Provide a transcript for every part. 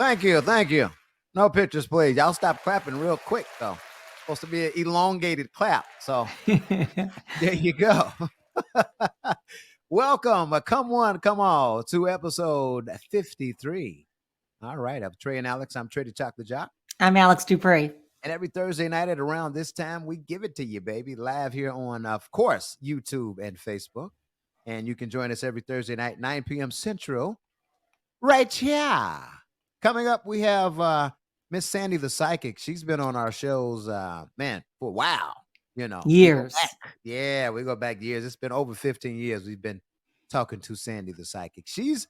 Thank you. Thank you. No pictures, please. Y'all stop clapping real quick, though. Supposed to be an elongated clap. So there you go. Welcome. Come one, come all to episode 53. All right. I'm Trey and Alexx. I'm Trey the Chocolate Jock. I'm Alex Dupree. And every Thursday night at around this time, we give it to you, baby, live here on, of course, YouTube and Facebook. And you can join us every Thursday night, 9 p.m. Central, right here. Coming up, we have Miss Sandy the Psychic. She's been on our shows, man, for a while. You know, Years. Yeah, we go back years. It's been over 15 years we've been talking to Sandy the Psychic. She's,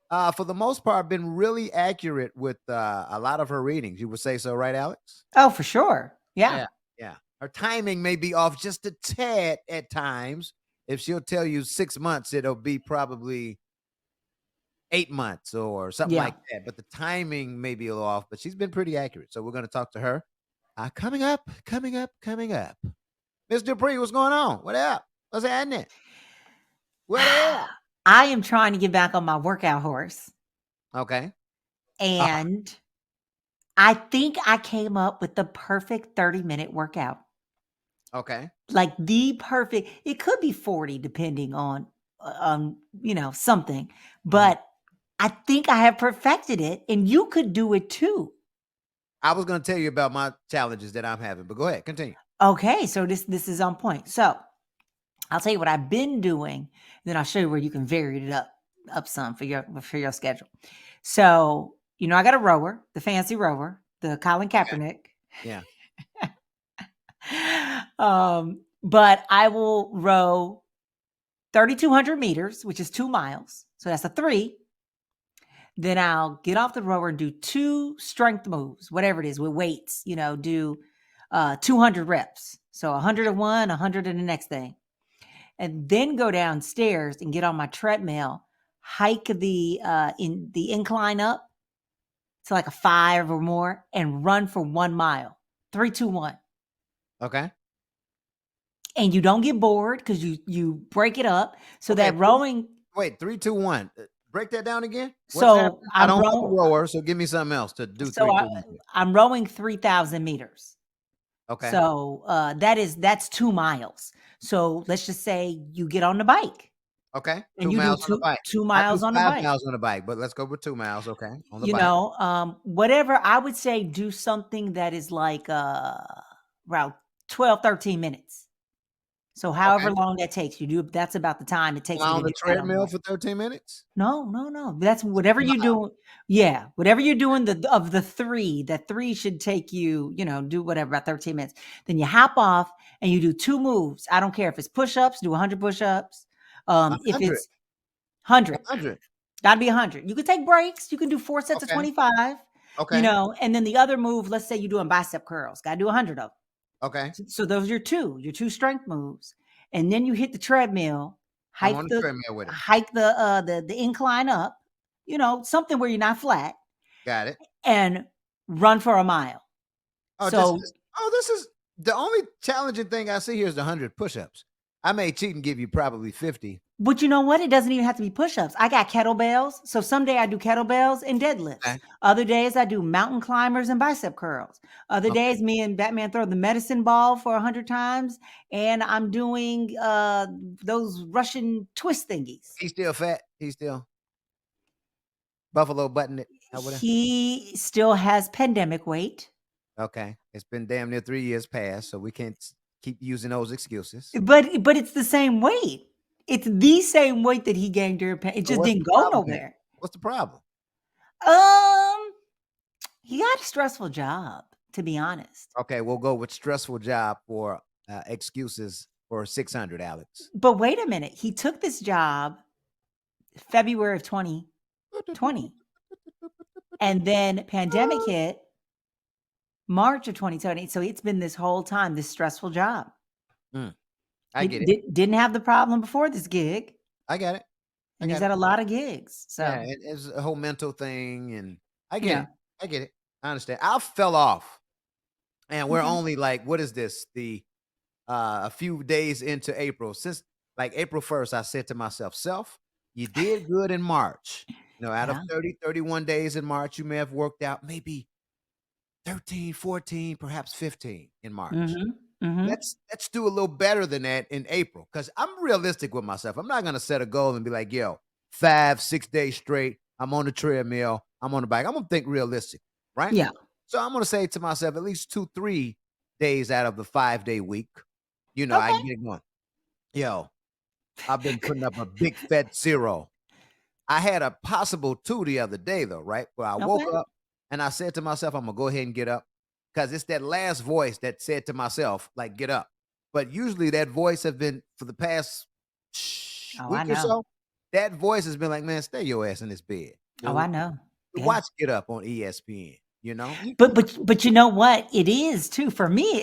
for the most part, been really accurate with a lot of her readings. You would say so, right, Alex? Oh, for sure. Yeah. Yeah. Her timing may be off just a tad at times. If she'll tell you 6 months, it'll be probably 8 months or something like that. But the timing may be a little off, but she's been pretty accurate. So we're going to talk to her. Coming up. Miss Dupree, what's going on? What up? What's happening? What up? I am trying to get back on my workout horse. Okay. And I think I came up with the perfect 30-minute workout. Okay. Like the perfect, it could be 40 depending on something. But I think I have perfected it and you could do it too. I was going to tell you about my challenges that I'm having, but go ahead, continue. Okay, so this is on point. So I'll tell you what I've been doing, then I'll show you where you can vary it up some for your schedule. So, I got a rower, the fancy rower, the Colin Kaepernick. Yeah. But I will row 3,200 meters, which is 2 miles. So that's a 3. Then I'll get off the rower and do 2 strength moves, whatever it is, with weights, do 200 reps. So 100 of one, 100 in the next thing. And then go downstairs and get on my treadmill, hike the incline up to like a 5 or more and run for 1 mile. 3, 2, 1. Okay. And you don't get bored because you break it up. So that rowing. Wait, 3, 2, 1. Break that down again. So I don't have a rower, so give me something else to do. So 3, 2, 1. I'm rowing 3,000 meters. Okay. So that's 2 miles. So let's just say you get on the bike. Okay. And you do 2 miles on the bike. 5 miles on the bike, but let's go with 2 miles. Okay. On the bike. Whatever, I would say do something that is like around 12, 13 minutes. So however long that takes you do, that's about the time it takes. On the treadmill for 13 minutes? No. That's whatever you do. Yeah. Whatever you're doing of the 3, that 3 should take you, do whatever, about 13 minutes. Then you hop off and you do 2 moves. I don't care if it's push-ups, do 100 push-ups. If it's 100, gotta be 100. You can take breaks. You can do 4 sets of 25. Okay. And then the other move, let's say you're doing bicep curls. Gotta do 100 of them. Okay. So those are your 2 strength moves. And then you hit the treadmill, hike the incline up, something where you're not flat. Got it. And run for a mile. This is the only challenging thing I see here is the 100 push-ups. I may cheat and give you probably 50. But you know what? It doesn't even have to be push-ups. I got kettlebells. So someday I do kettlebells and deadlifts. Okay. Other days I do mountain climbers and bicep curls. Other days me and Batman throw the medicine ball for 100 times. And I'm doing those Russian twist thingies. He's still fat. He's still buffalo button it. He still has pandemic weight. Okay. It's been damn near 3 years past, so we can't keep using those excuses. But it's the same weight. It's the same weight that he gained during pandemic. It just didn't go nowhere. What's the problem? He got a stressful job, to be honest. Okay, we'll go with stressful job for excuses for 600, Alex. But wait a minute. He took this job February of 2020. And then pandemic hit March of 2020. So it's been this whole time, this stressful job. I get it. Didn't have the problem before this gig. I get it. And he's had a lot of gigs. So yeah, it's a whole mental thing, and I get it. I get it. I understand. I fell off, and we're only like, what is this? A few days into April. Since like April 1st, I said to myself, You did good in March. Out of Yeah. 30, 31 days in March, you may have worked out maybe 13, 14, perhaps 15 in March. Mhm. Mhm. Let's do a little better than that in April because I'm realistic with myself. I'm not gonna set a goal and be like, yo, 5, 6 days straight, I'm on the treadmill, I'm on the bike. I'm gonna think realistic, right? Yeah. So I'm gonna say to myself, at least 2, 3 days out of the 5 day week, I Okay. can get it going. Yo, I've been putting up a big fat zero. I had a possible 2 the other day though, right? Where I woke Okay. up and I said to myself, "I'm gonna go ahead and get up," because it's that last voice that said to myself, like, "Get up." But usually that voice has been for the past Oh, I week or know. so. That voice has been like, "Man, stay your ass in this bed. Oh, I know. Yeah. Watch Get Up on ESPN." But you know what? It is too. For me,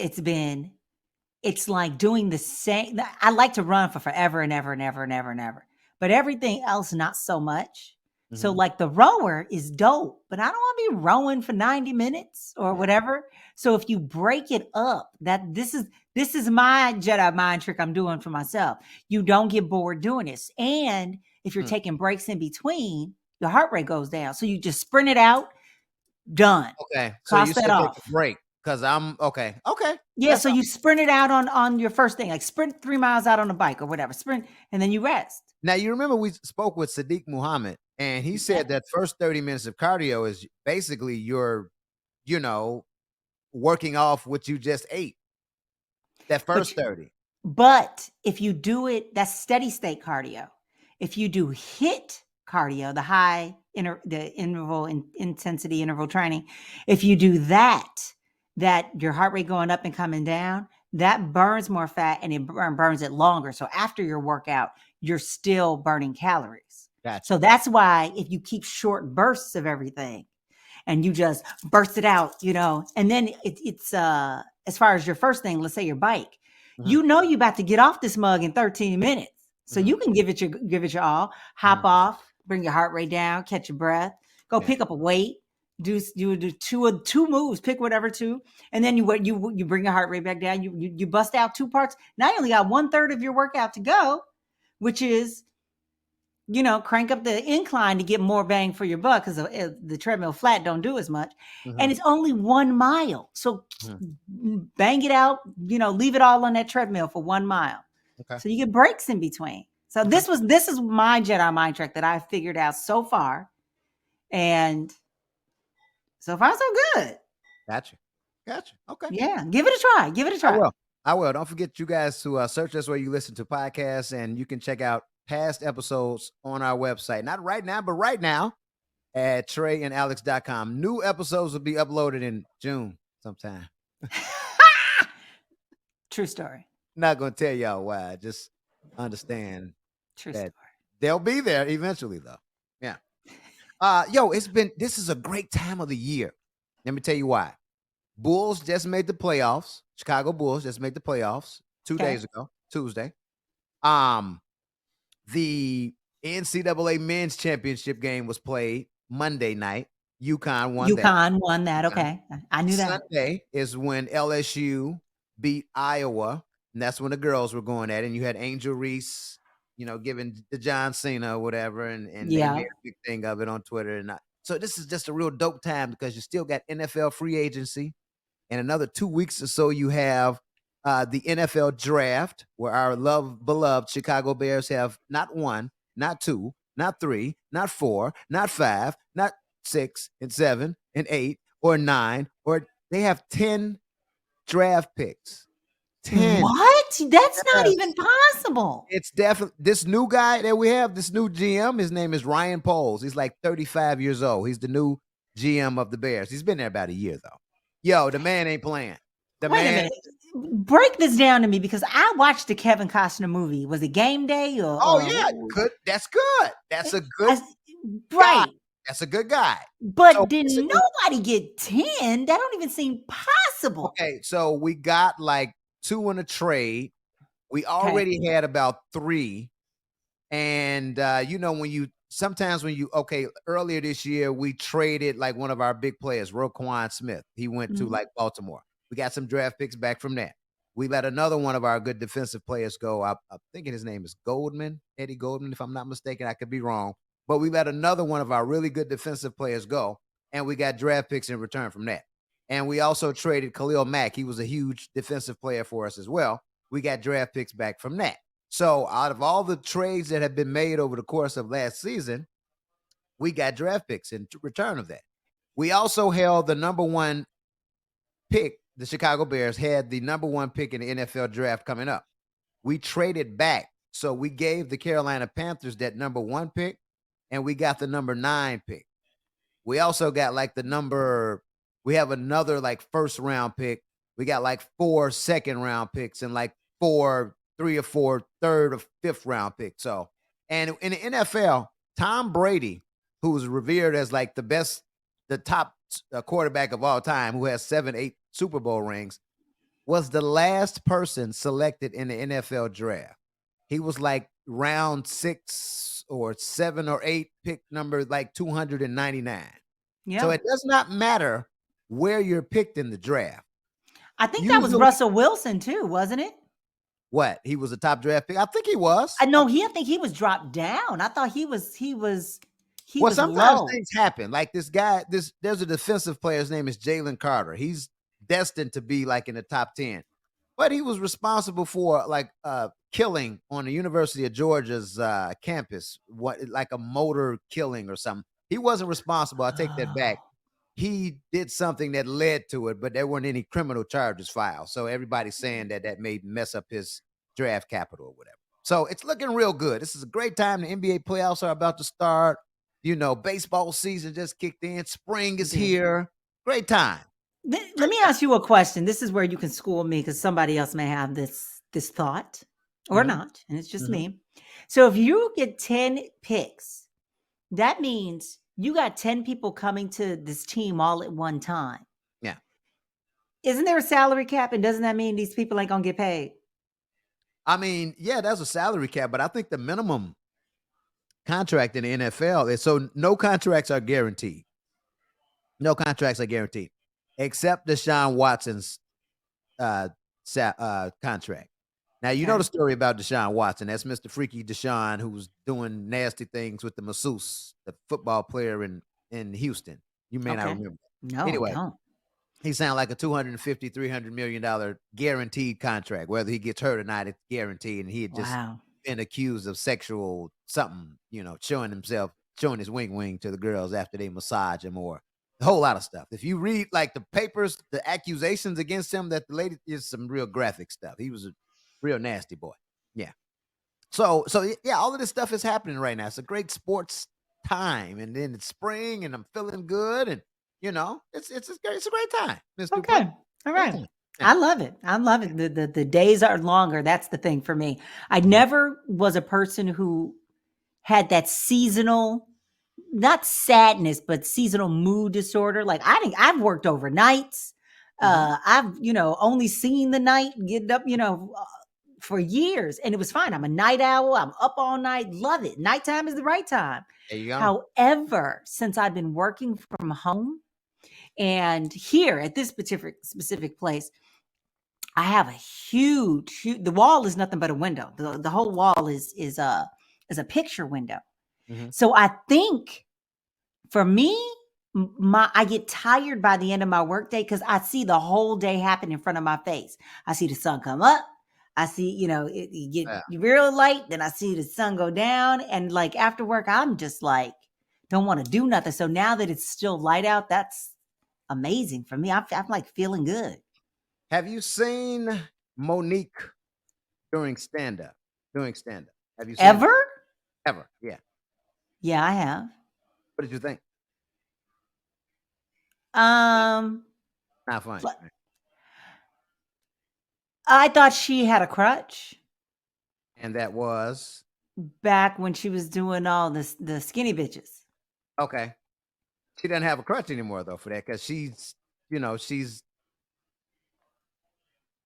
it's like doing the same. I like to run for forever and ever and ever and ever and ever. But everything else, not so much. So, Mhm. like the rower is dope, but I don't want to be rowing for 90 minutes or Yeah. whatever. So if you break it up, this is my Jedi mind trick I'm doing for myself. You don't get bored doing this. And if you're Mm. taking breaks in between, your heart rate goes down. So you just sprint it out, done. Okay, so Cross you that said take off. a break because I'm okay. Okay, Yeah, that's so you sprint it out on your first thing, like sprint 3 miles out on a bike or whatever, sprint, and then you rest. Now you remember we spoke with Sadiq Muhammad, and he Yeah, said that first 30 minutes of cardio is basically your, you know, working off what you just ate. That but first 30. but if you do it, that's steady state cardio. If you do hit cardio, the interval intensity interval training, if you do that your heart rate going up and coming down, that burns more fat and it burns it longer. So after your workout, you're still burning calories. Gotcha. So that's why if you keep short bursts of everything, and you just burst it out, and then it's as far as your first thing, let's say your bike, Mhm, you about to get off this mug in 13 minutes. So mhm, you can give it your all, hop mhm. off, bring your heart rate down, catch your breath, go Yeah. pick up a weight, do two moves, pick whatever two, and then you bring your heart rate back down, you bust out two parts. Now you only got 1/3 of your workout to go, which is crank up the incline to get more bang for your buck because the treadmill flat don't do as much. And Mhm, it's only 1 mile. So mhm. bang it out, leave it all on that treadmill for 1 mile. Okay. So you get breaks in between. So Okay. this is my Jedi mind trick that I figured out so far. And so far so good. Gotcha. Gotcha. Okay. Yeah. Give it a try. Give it a I try. will. I will. Don't forget, you guys, to search us where you listen to podcasts, and you can check out past episodes on our website. Not right now, but right now at treyandalex.com. New episodes will be uploaded in June sometime. True story. Not gonna tell y'all why. Just understand True that story. they'll be there eventually, though. Yeah. Yo, this is a great time of the year. Let me tell you why. Bulls just made the playoffs. Chicago Bulls just made the playoffs 2 days Okay. ago, Tuesday. Um, the NCAA men's championship game was played Monday night. UConn won that. UConn won that. UConn. Okay. I knew that. Sunday is when LSU beat Iowa, and that's when the girls were going at it. And you had Angel Reese, giving the John Cena or whatever, and they made Yeah. a big thing of it on Twitter. So this is just a real dope time because you still got NFL free agency. In another 2 weeks or so, you have the NFL draft, where our beloved Chicago Bears have not one, not two, not three, not four, not five, not 6 and 7 and 8 or 9, or they have 10 draft picks. 10. What? That's not even Yes. possible. It's definitely this new guy that we have, this new GM. His name is Ryan Poles. He's like 35 years old. He's the new GM of the Bears. He's been there about a year, though. Yo, the man ain't playing. The Wait a man. minute. Break this down to me because I watched the Kevin Costner movie. Was it Game Day Oh yeah, good. That's good. That's a good I- guy. right? That's a good guy. So But did basically, nobody get 10? That don't even seem possible. okay, so we got like two in a trade. We Okay. already had about three. And when you sometimes when you okay, earlier this year we traded like one of our big players, Roquan Smith. He went to Mhm. like Baltimore. We got some draft picks back from that. We let another one of our good defensive players go. I'm thinking his name is Goldman, Eddie Goldman, if I'm not mistaken. I could be wrong. But we let another one of our really good defensive players go, and we got draft picks in return from that. And we also traded Khalil Mack. He was a huge defensive player for us as well. We got draft picks back from that. So out of all the trades that have been made over the course of last season, we got draft picks in return of that. We also held the number one pick. The Chicago Bears had the number one pick in the NFL draft coming up. We traded back. So we gave the Carolina Panthers that number one pick, and we got the number 9 pick. We also got like we have another like first round pick. We got like 4 second round picks and like 3 or 4 third or fifth round picks. So, and in the NFL, Tom Brady, who was revered as like the top quarterback of all time, who has 7, 8 Super Bowl rings, was the last person selected in the NFL draft. He was like round 6 or 7 or 8, pick number like 299. So Yeah. it does not matter where you're picked in the draft. I think that was Usually, Russell Wilson too, wasn't it? what? He was a top draft pick? I think he was. I know I think he was dropped down. I thought he Well, was sometimes low. things happen. Like this guy, there's a defensive player. His name is Jalen Carter. He's destined to be like in the top 10. But he was responsible for like killing on the University of Georgia's campus, what like a motor killing or something. He wasn't responsible. I take that back. Oh, He did something that led to it, but there weren't any criminal charges filed. So everybody's saying that that may mess up his draft capital or whatever. So it's looking real good. This is a great time. The NBA playoffs are about to start. You know, baseball season just kicked in. Spring it is did. here. Great time. Let Great me ask you a question. This is where you can school me because somebody else may have this thought or time. not, and it's just Hmm. me. So if you get 10 picks, that means you got 10 people coming to this team all at one time. Yeah. Isn't there a salary cap? And doesn't that mean these people ain't gonna get paid? I mean, yeah, that's a salary cap, but I think the minimum contract in the NFL is so no contracts are guaranteed. No contracts are guaranteed, except Deshaun Watson's uh, contract. Now you know the Okay. story about Deshaun Watson. That's Mr. Freaky Deshaun, who's doing nasty things with the masseuse, the football player in Houston. You may not Okay. remember. No, I Anyway, don't. he signed like a 250, $300 million guaranteed contract. Whether he gets hurt or not, it's guaranteed. And he had just Wow. been accused of sexual something, showing his wing to the girls after they massage him or a whole lot of stuff. If you read like the papers, the accusations against him, that the lady is some real graphic stuff. He was a real nasty boy. Yeah. So yeah, all of this stuff is happening right now. It's a great sports time, and then it's spring, and I'm feeling good, and it's a great time, Miss Dupree. Okay. All Great right. time. Yeah. I love it. I love it. The days are longer. That's the thing for me. I Mhm. never was a person who had that seasonal, not sadness, but seasonal mood disorder. Like I've worked overnights. Mhm. I've, only seen the night, get up, for years. And it was fine. I'm a night owl. I'm up all night. Love it. Nighttime is the right time. There you go. However, since I've been working from home and here at this specific place, I have a huge, the wall is nothing but a window. The whole wall is a picture window. Mhm. So I think for me, my I get tired by the end of my workday because I see the whole day happen in front of my face. I see the sun come up. I see, it get Yeah. real light. Then I see the sun go down. And like after work, I'm just like, don't want to do nothing. So now that it's still light out, that's amazing for me. I'm like feeling good. Have you seen Monique Doing stand up. Have you seen her Ever? ever? Yeah. Yeah, I have. What did you think? Um, Not funny. l- I thought she had a crutch And that was back when she was doing all this the skinny bitches. okay. She doesn't have a crutch anymore though for that because you know, she's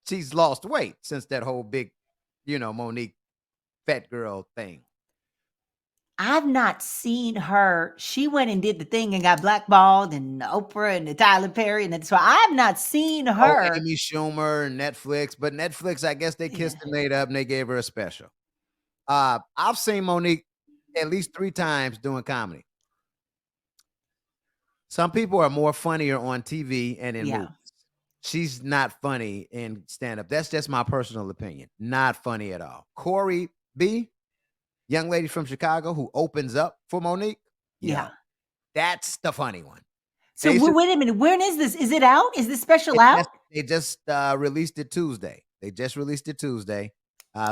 she's lost weight since that whole big, Monique fat girl thing. I've not seen her. She went and did the thing and got blackballed, and Oprah and the Tyler Perry, and so I've not seen Oh, her. Amy Schumer and Netflix, but Netflix, I guess they kissed and made up and they gave her a special. I've seen Monique at least 3 times doing comedy. Some people are more funnier on TV and in Yeah, movies. She's not funny in stand up. That's just my personal opinion. Not funny at all. Corey B, young lady from Chicago who opens up for Monique. yeah. Yo, that's the funny one. So They should. wait a minute. When is this? Is it out? Is this special It out? just, they just released it Tuesday. They just released it Tuesday.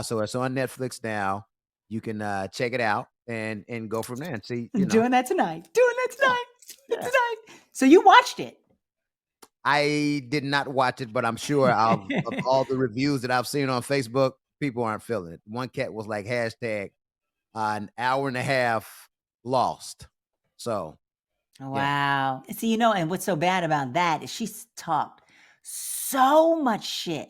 So it's on Netflix now. You can check it out and go from there and see. Doing that tonight. Doing that Yeah, tonight. yeah. Tonight. So you watched it. I did not watch it, but I'm sure of all the reviews that I've seen on Facebook, people aren't feeling it. One cat was like hashtag an hour and a half lost. So yeah, Wow. See, and what's so bad about that is she's talked so much shit.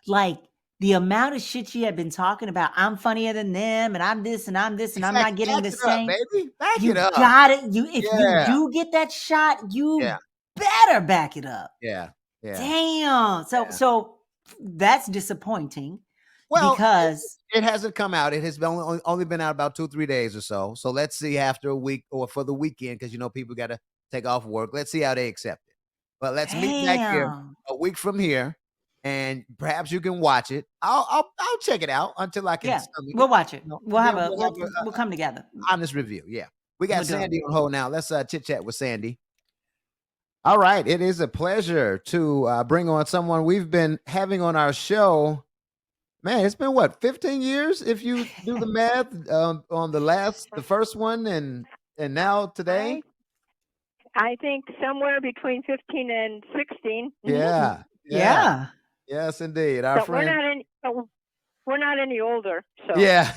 Like the amount of shit she had been talking about, I'm funnier than them, and I'm this and I'm this, and I'm not exactly. getting Back the it up, same. baby. Back it You up. got it. If you Yeah, do get that shot, yeah, you better back it up. yeah, yeah. Damn. Yeah. So that's disappointing Well, because it hasn't come out. It has been only been out about 2-3 days or so. So let's see after a week or for the weekend because people got to take off work. Let's see how they accept it. But let's meet back here damn. a week from here, and perhaps you can watch it. I'll check it out until I can Yeah, stomach it. we'll watch it. We'll And have then a we'll have we'll come together. a honest review. Yeah, we got We'll do it. Sandy on hold now. Let's chit chat with Sandy. All right, it is a pleasure to bring on someone we've been having on our show. Man, it's been what, 15 years if you do the math on the first one and now I today? I think somewhere between 15 and 16. Yeah. Yeah. Yeah. Yes, indeed. Our But friend. we're not any older. So Yeah.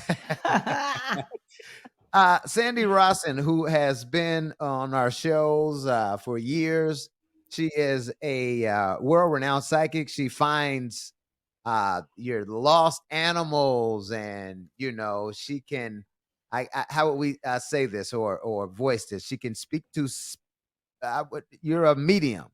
Sandy Rossin, who has been on our shows for years. She is a world-renowned psychic. She finds your lost animals, and she can. How would we say this or voice this? She can speak to. You're a medium,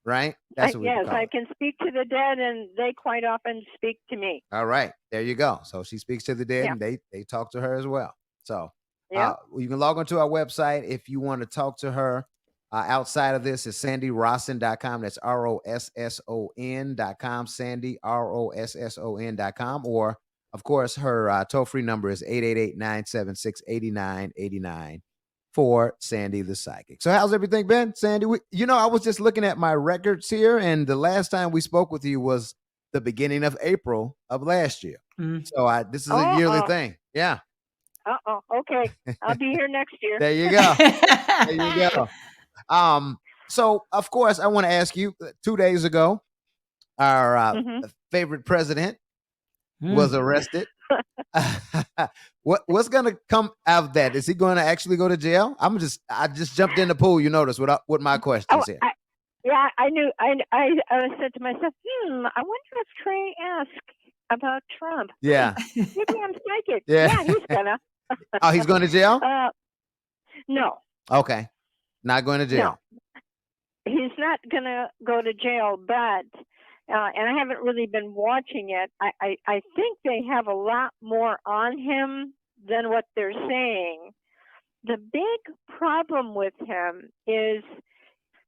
right? That's what we would yes, call I it. can speak to the dead, and they quite often speak to me. All right, there you go. So she speaks to the dead, Yeah. and they talk to her as well. So Yeah. you can log onto our website if you want to talk to her. Outside of this is sandyrosson.com. That's ROSSON.com. Sandy, ROSSON.com. Or, of course, her toll free number is 888-976-8989 for Sandy the Psychic. So, how's everything been, Sandy? I was just looking at my records here, and the last time we spoke with you was the beginning of April of last year. Mm. So, this is a yearly thing. Yeah. Okay. I'll be here next year. There you go. There you go. So of course, I want to ask you. 2 days ago, our Mhm. favorite president was Mm. arrested. What's going to come out of that? Is he going to actually go to jail? I just jumped in the pool. You notice what my Oh, questions here. yeah, I knew. I said to myself, I wonder if Trey asked about Trump. Yeah, Maybe I'm psychic. yeah. Yeah, he's gonna. Oh, he's going to jail. No, Okay, not going to jail. he's not gonna go to jail, but and I haven't really been watching it. I think they have a lot more on him than what they're saying. The big problem with him is,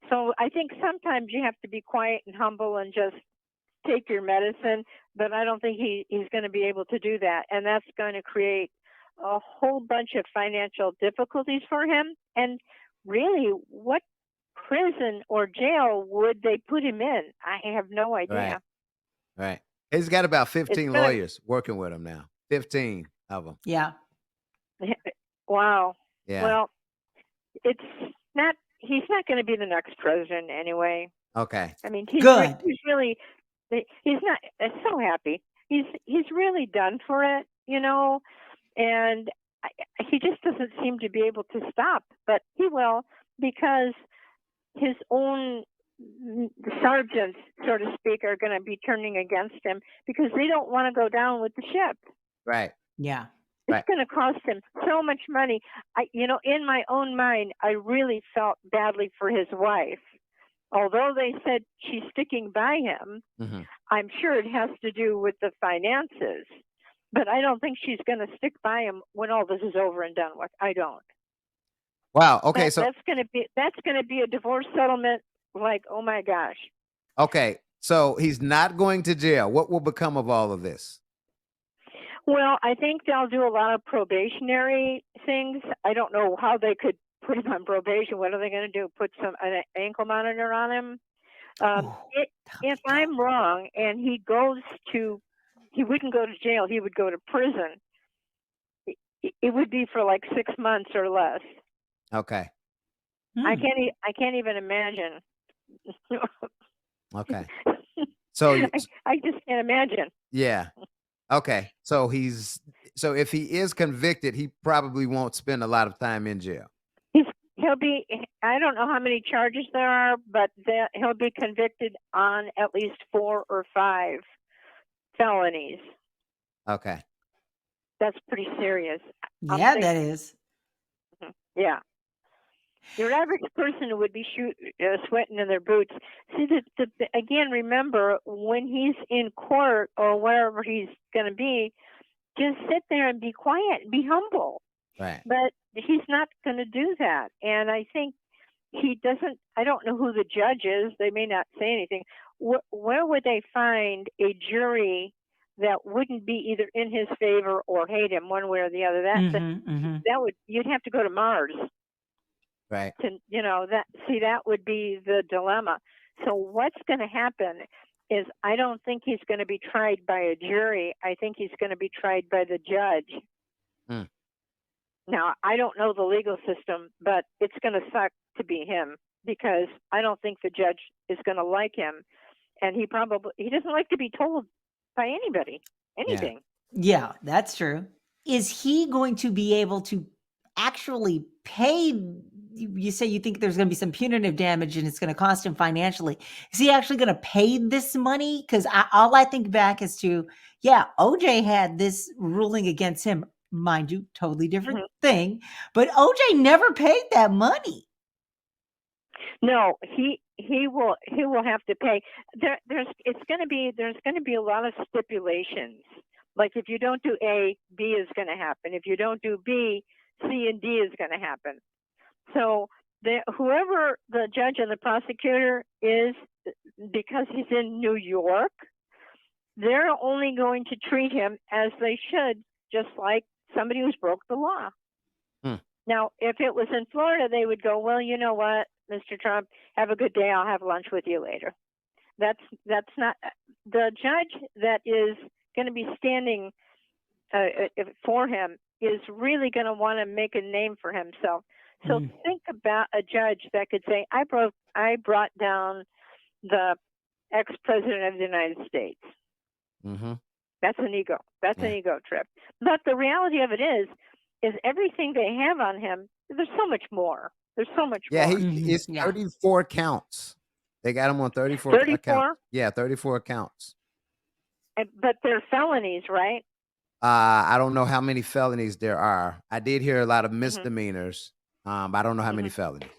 so I think sometimes you have to be quiet and humble and just take your medicine, but I don't think he's going to be able to do that, and that's going to create a whole bunch of financial difficulties for him. And really, what prison or jail would they put him in? I have no idea. Right. He's got about It's 15 gonna. lawyers working with him now. 15 of them. Yeah. Wow. Yeah. Well, it's not. He's not going to be the next president anyway. Okay. I mean, he's Good. really. He's not so happy. He's really done for it, and he just doesn't seem to be able to stop. But he will, because his own sergeants, so to speak, are going to be turning against him because they don't want to go down with the ship. Right. Yeah. It's going to cost him so much money. In my own mind, I really felt badly for his wife. Although they said she's sticking by him, I'm sure it has to do with the finances. But I don't think she's going to stick by him when all this is over and done with. I don't. Wow. Okay. So that's going to be a divorce settlement. Like, oh my gosh. okay. So he's not going to jail. What will become of all of this? Well, I think they'll do a lot of probationary things. I don't know how they could put him on probation. What are they going to do? Put an ankle monitor on him? If I'm wrong, and he wouldn't go to jail. He would go to prison. It would be for like 6 months or less. Okay. I can't even imagine. Okay. So I just can't imagine. Yeah. Okay. So if he is convicted, he probably won't spend a lot of time in jail. He'll be. I don't know how many charges there are, but he'll be convicted on at least 4 or 5 felonies. Okay. That's pretty serious. Yeah, that is. Yeah. Your average person would be sweating in their boots. See, again, remember, when he's in court or wherever he's going to be, just sit there and be quiet and be humble. Right. But he's not going to do that. And I think he doesn't. I don't know who the judge is. They may not say anything. Where would they find a jury that wouldn't be either in his favor or hate him one way or the other? That would, you'd have to go to Mars. Right. That would be the dilemma. So what's going to happen is, I don't think he's going to be tried by a jury. I think he's going to be tried by the judge. Now, I don't know the legal system, but it's going to suck to be him, because I don't think the judge is going to like him. And he doesn't like to be told by anybody anything. Yeah, that's true. Is he going to be able to actually pay? You say you think there's going to be some punitive damage and it's going to cost him financially. Is he actually going to pay this money? Because all I think back is to, OJ had this ruling against him, mind you, totally different thing, but OJ never paid that money. No, he will have to pay. There's going to be a lot of stipulations. Like, if you don't do A, B is going to happen. If you don't do B, C and D is going to happen. So whoever the judge and the prosecutor is, because he's in New York, they're only going to treat him as they should, just like somebody who's broke the law. Now, if it was in Florida, they would go, well, you know what, Mr. Trump, have a good day. I'll have lunch with you later. That's not the judge that is going to be standing for him is really going to want to make a name for himself. So think about a judge that could say, I brought down the ex-president of the United States. That's an ego. That's an ego trip. But the reality of it is everything they have on him, there's so much more. There's so much more. It's 34 counts. They got him on 34 counts. Yeah, 34 counts. But they're felonies, right? I don't know how many felonies there are. I did hear a lot of misdemeanors. I don't know how many felonies.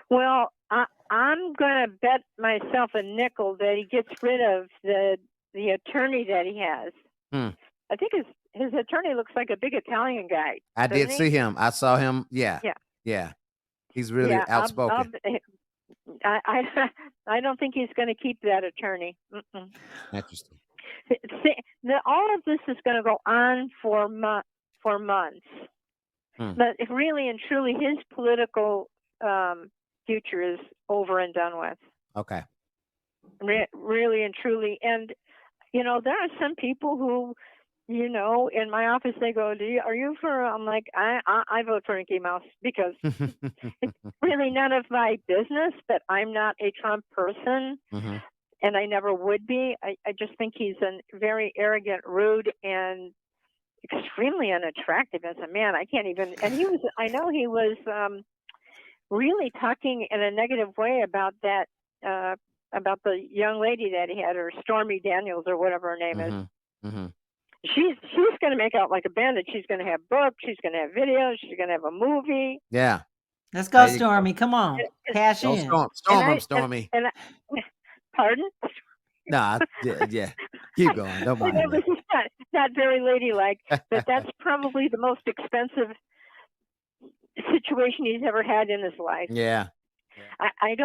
Well, I'm going to bet myself a nickel that he gets rid of the attorney that he has. I think his attorney looks like a big Italian guy. I did see him. I saw him. Yeah. He's really outspoken. I don't think he's going to keep that attorney. Interesting. All of this is going to go on for months. But really and truly, his political future is over and done with. Okay. Really and truly. And, there are some people who, in my office, they go, are you for, I'm like, I vote for Mickey Mouse, because it's really none of my business, but I'm not a Trump person. And I never would be. I just think he's a very arrogant, rude, and extremely unattractive as a man. I can't even. And I know he was really talking in a negative way about that, about the young lady that he had, or Stormy Daniels, or whatever her name is. she's going to make out like a bandit. She's going to have books. She's going to have videos. She's going to have a movie. Yeah. Let's go, There you go. Stormy. Come on. Cash Don't in. storm I him, Stormy. pardon? Nah, yeah. Keep going. Don't I mind know me. this is not very ladylike, but that's probably the most expensive situation he's ever had in his life. Yeah. I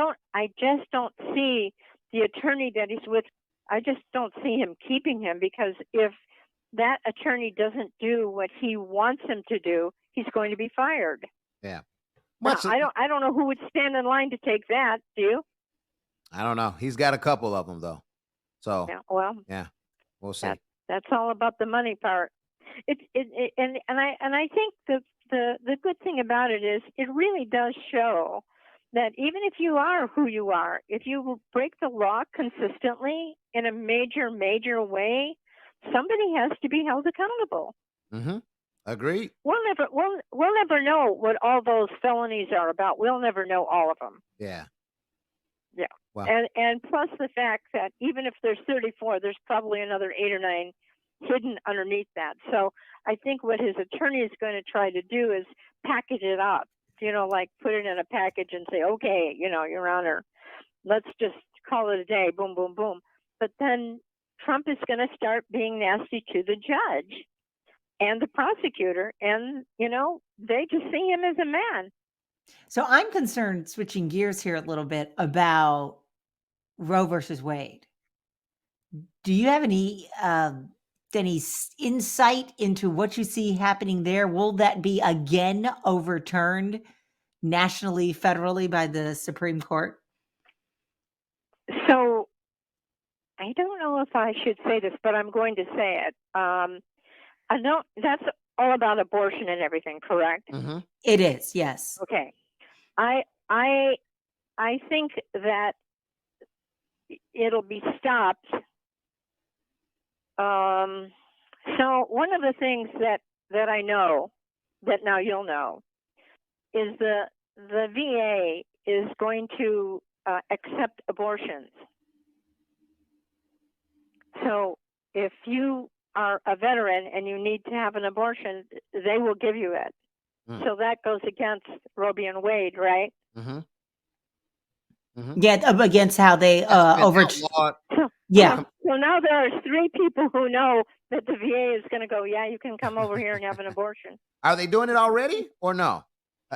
just don't see the attorney that he's with. I just don't see him keeping him, because if that attorney doesn't do what he wants him to do, he's going to be fired. Yeah. Now, Much. I don't know who would stand in line to take that. Do you? I don't know. He's got a couple of them though. So Yeah. Well, yeah, we'll see. that's all about the money part. And I think the good thing about it is it really does show that even if you are who you are, if you break the law consistently in a major way, somebody has to be held accountable. Mm-hmm. Agreed. We'll never know what all those felonies are about. We'll never know all of them. Yeah. Yeah. Wow. And plus the fact that even if there's 34, there's probably another 8 or 9 hidden underneath that. So I think what his attorney is going to try to do is package it up, like put it in a package and say, okay, Your Honor, let's just call it a day, boom, boom, boom. But then Trump is going to start being nasty to the judge and the prosecutor, and, they just see him as a man. So I'm concerned, switching gears here a little bit, about Roe versus Wade. Do you have any insight into what you see happening there? Will that be again overturned nationally, federally by the Supreme Court? So I don't know if I should say this, but I'm going to say it. I know that's all about abortion and everything, correct? Mm-hmm. It is, yes. Okay. I think that it'll be stopped. So one of the things that I know, that now you'll know, is the VA is going to accept abortions. So if you are a veteran and you need to have an abortion, they will give you it. So that goes against Roe v. Wade, right? Mm-hmm. Mm-hmm. Yeah, against how they yeah. So now there are 3 people who know that the VA is going to go, yeah, you can come over here and have an abortion. Are they doing it already or no?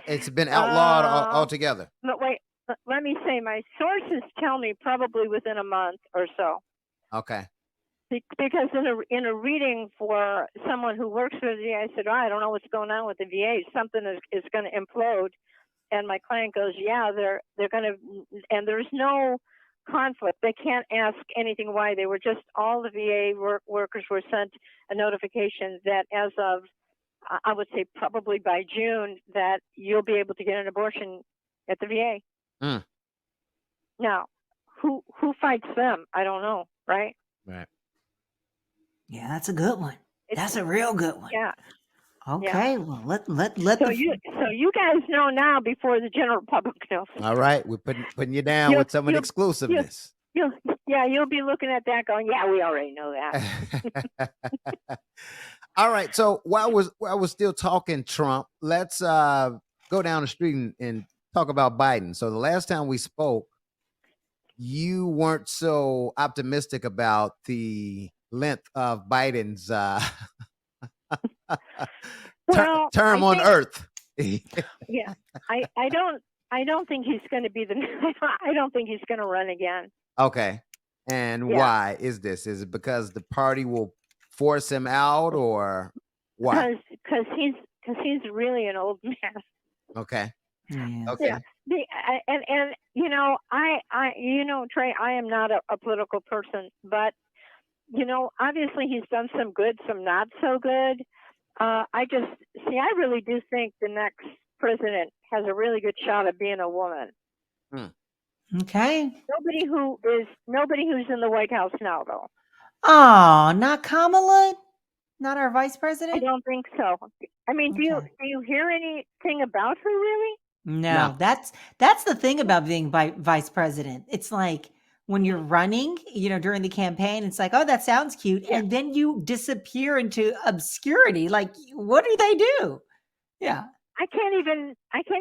It's been outlawed altogether. But wait, let me say, my sources tell me probably within a month or so. Okay. Because in a reading for someone who works for the VA, I said, I don't know what's going on with the VA. Something is going to implode. And my client goes, yeah, they're going to, and there's no conflict. They can't ask anything why. They were just, all the VA workers were sent a notification that as of, I would say probably by June, that you'll be able to get an abortion at the VA. Mm. Now, who fights them? I don't know, right? Right. Yeah, that's a good one. That's a real good one. Yeah. Okay, yeah. Well, let so you guys know now before the general public knows. All right, we're putting you down with some exclusiveness. You'll be looking at that going, yeah, we already know that. All right, so while we're still talking Trump, let's go down the street and talk about Biden. So the last time we spoke, you weren't so optimistic about the length of Biden's term on Earth. Yeah, I don't think he's going to be I don't think he's going to run again. Okay, and why is this? Is it because the party will force him out, or why? Because he's really an old man. Okay. Yeah. Okay. Yeah. And Trey, I am not a political person, but obviously he's done some good, some not so good. I really do think the next president has a really good shot of being a woman. Okay. Nobody who's in the White House now, though. Oh, not Kamala? Not our vice president? I don't think so. I mean, do you hear anything about her really? No. That's the thing about being vice president. It's like, when you're running, during the campaign. It's like, oh, that sounds cute. Yeah. And then you disappear into obscurity. Like, what do they do? Yeah. I can't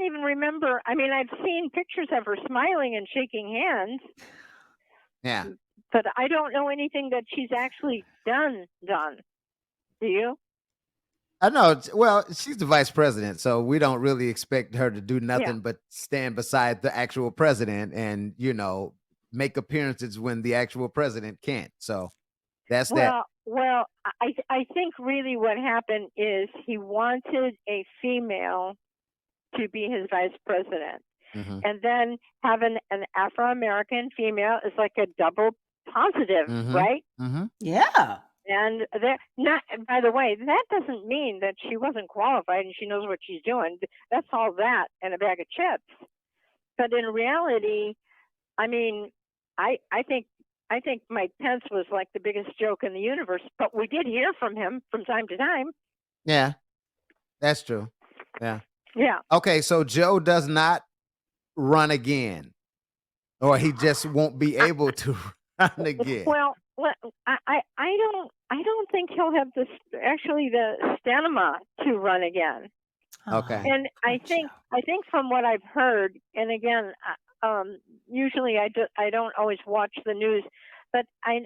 even remember. I mean, I've seen pictures of her smiling and shaking hands, Yeah. but I don't know anything that she's actually done. Do you? I know. Well, she's the vice president, so we don't really expect her to do nothing but stand beside the actual president and, make appearances when the actual president can't. So that's that. Well, I think really what happened is he wanted a female to be his vice president. Mm-hmm. And then having an Afro-American female is like a double positive, Mm-hmm. right? Mm-hmm. Yeah. And by the way, that doesn't mean that she wasn't qualified and she knows what she's doing. That's all that and a bag of chips. But in reality, I mean, I think Mike Pence was like the biggest joke in the universe, but we did hear from him from time to time. Yeah, that's true. Yeah. Yeah. Okay, so Joe does not run again, or he just won't be able to run again. Well, I don't think he'll have the stamina to run again. Okay. And I think from what I've heard, and again, usually I don't always watch the news, but I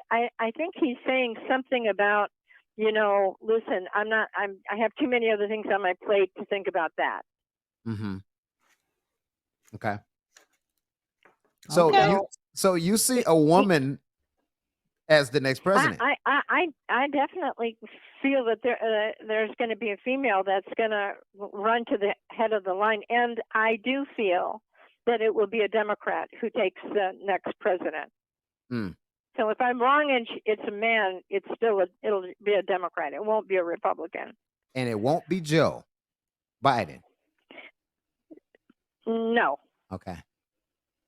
think he's saying something about, listen, I have too many other things on my plate to think about that. Mm-hmm. Okay. Okay. So you see a woman as the next president. I definitely feel that there's going to be a female that's going to run to the head of the line, and I do feel that it will be a Democrat who takes the next president. Mm. So if I'm wrong and it's a man, it'll be a Democrat. It won't be a Republican. And it won't be Joe Biden. No. Okay.